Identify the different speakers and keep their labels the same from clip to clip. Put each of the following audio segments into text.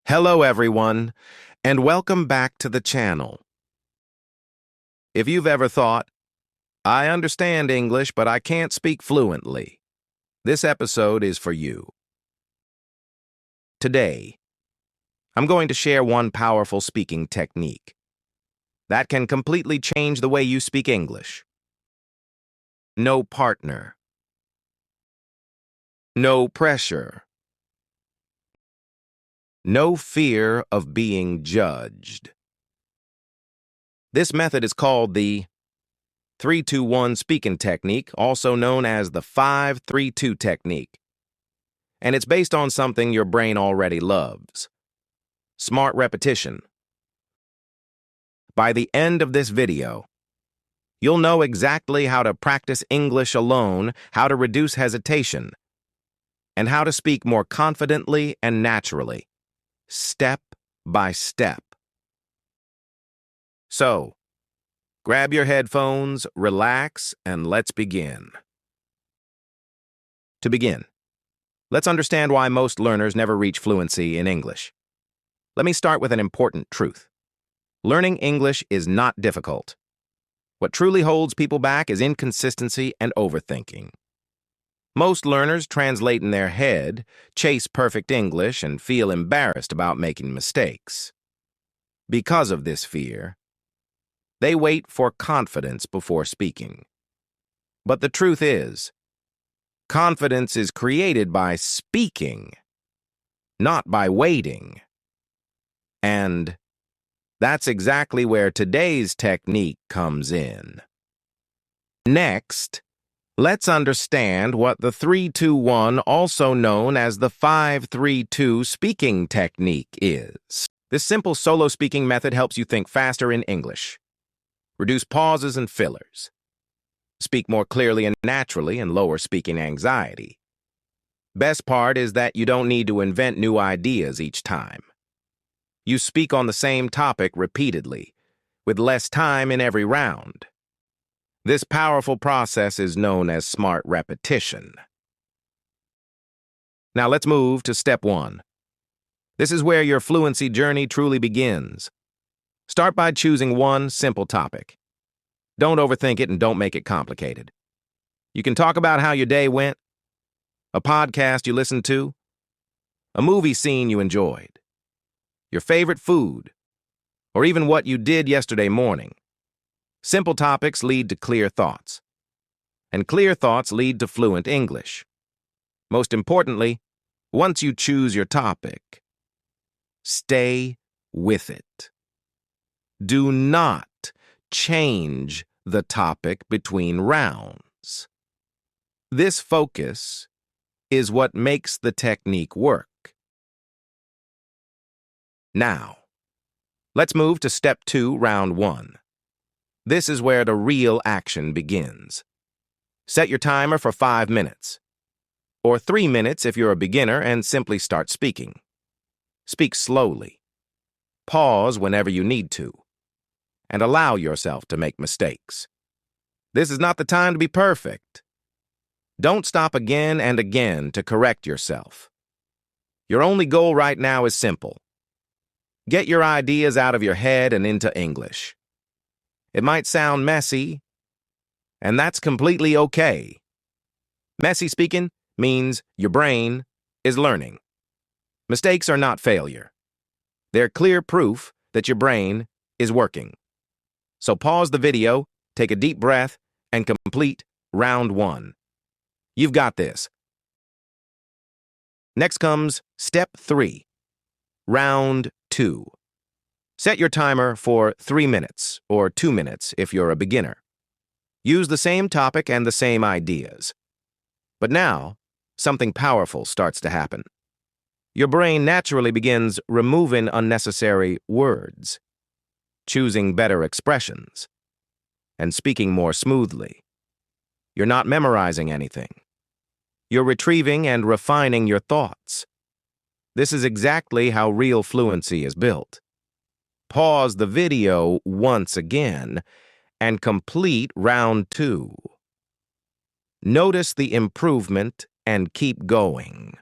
Speaker 1: Hello everyone, and welcome back to the channel. If you've ever thought, I understand English, but I can't speak fluently, this episode is for you. Today, I'm going to share one powerful speaking technique that can completely change the way you speak English. No partner. No pressure. No fear of being judged. This method is called the 3-2-1 speaking technique, also known as the 5-3-2 technique. And it's based on something your brain already loves: smart repetition. By the end of this video, you'll know exactly how to practice English alone, how to reduce hesitation, and how to speak more confidently and naturally, step by step. So, grab your headphones, relax, and let's begin. To begin, let's understand why most learners never reach fluency in English. Let me start with an important truth. Learning English is not difficult. What truly holds people back is inconsistency and overthinking. Most learners translate in their head, chase perfect English, and feel embarrassed about making mistakes. Because of this fear, they wait for confidence before speaking. But the truth is, confidence is created by speaking, not by waiting. And that's exactly where today's technique comes in. Next, let's understand what the 3-2-1, also known as the 5-3-2 speaking technique is. This simple solo speaking method helps you think faster in English, reduce pauses and fillers, speak more clearly and naturally, and lower speaking anxiety. Best part is that you don't need to invent new ideas each time. You speak on the same topic repeatedly, with less time in every round. This powerful process is known as smart repetition. Now let's move to step 1. This is where your fluency journey truly begins. Start by choosing one simple topic. Don't overthink it and don't make it complicated. You can talk about how your day went, a podcast you listened to, a movie scene you enjoyed, your favorite food, or even what you did yesterday morning. Simple topics lead to clear thoughts, and clear thoughts lead to fluent English. Most importantly, once you choose your topic, stay with it. Do not change the topic between rounds. This focus is what makes the technique work. Now, let's move to step 2, round 1. This is where the real action begins. Set your timer for 5 minutes, or 3 minutes if you're a beginner, and simply start speaking. Speak slowly. Pause whenever you need to, and allow yourself to make mistakes. This is not the time to be perfect. Don't stop again and again to correct yourself. Your only goal right now is simple. Get your ideas out of your head and into English. It might sound messy, and that's completely okay. Messy speaking means your brain is learning. Mistakes are not failure. They're clear proof that your brain is working. So pause the video, take a deep breath, and complete round 1. You've got this. Next comes step 3, round 2. Set your timer for 3 minutes, or 2 minutes if you're a beginner. Use the same topic and the same ideas. But now, something powerful starts to happen. Your brain naturally begins removing unnecessary words, choosing better expressions, and speaking more smoothly. You're not memorizing anything. You're retrieving and refining your thoughts. This is exactly how real fluency is built. Pause the video once again and complete round 2. Notice the improvement and keep going.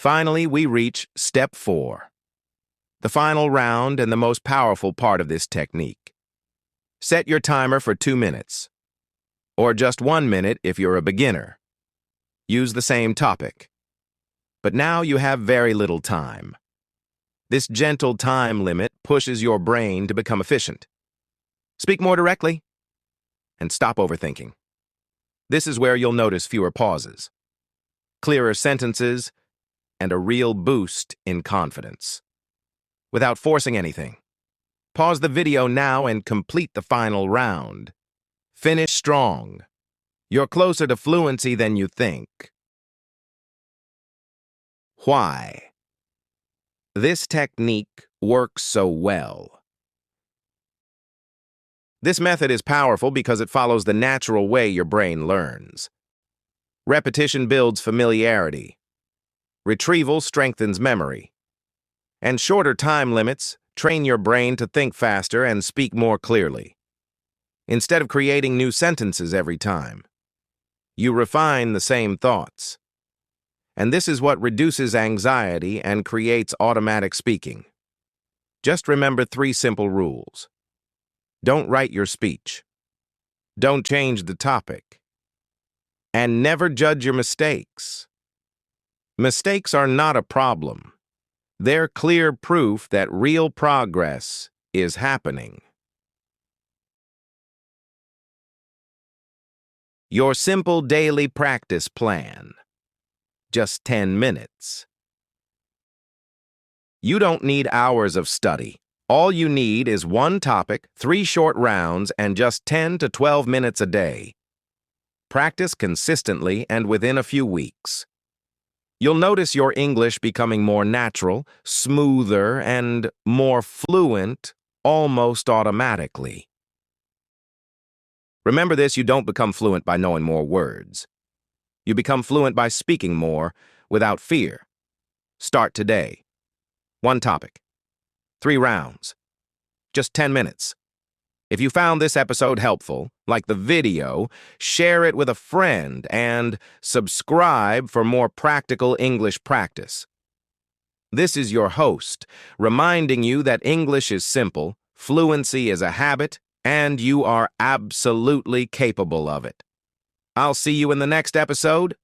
Speaker 1: Finally, we reach step 4, the final round and the most powerful part of this technique. Set your timer for 2 minutes, or just 1 minute if you're a beginner. Use the same topic. But now you have very little time. This gentle time limit pushes your brain to become efficient. Speak more directly and stop overthinking. This is where you'll notice fewer pauses, clearer sentences, and a real boost in confidence. Without forcing anything, pause the video now and complete the final round. Finish strong. You're closer to fluency than you think. Why? This technique works so well. This method is powerful because it follows the natural way your brain learns. Repetition builds familiarity. Retrieval strengthens memory. And shorter time limits train your brain to think faster and speak more clearly. Instead of creating new sentences every time, you refine the same thoughts. And this is what reduces anxiety and creates automatic speaking. Just remember 3 simple rules. Don't write your speech. Don't change the topic. And never judge your mistakes. Mistakes are not a problem. They're clear proof that real progress is happening. Your simple daily practice plan. Just 10 minutes. You don't need hours of study. All you need is 1 topic, 3 short rounds, and just 10 to 12 minutes a day. Practice consistently and within a few weeks. You'll notice your English becoming more natural, smoother, and more fluent almost automatically. Remember this, you don't become fluent by knowing more words. You become fluent by speaking more without fear. Start today. 1 topic. 3 rounds. Just 10 minutes. If you found this episode helpful, like the video, share it with a friend and subscribe for more practical English practice. This is your host, reminding you that English is simple, fluency is a habit, and you are absolutely capable of it. I'll see you in the next episode.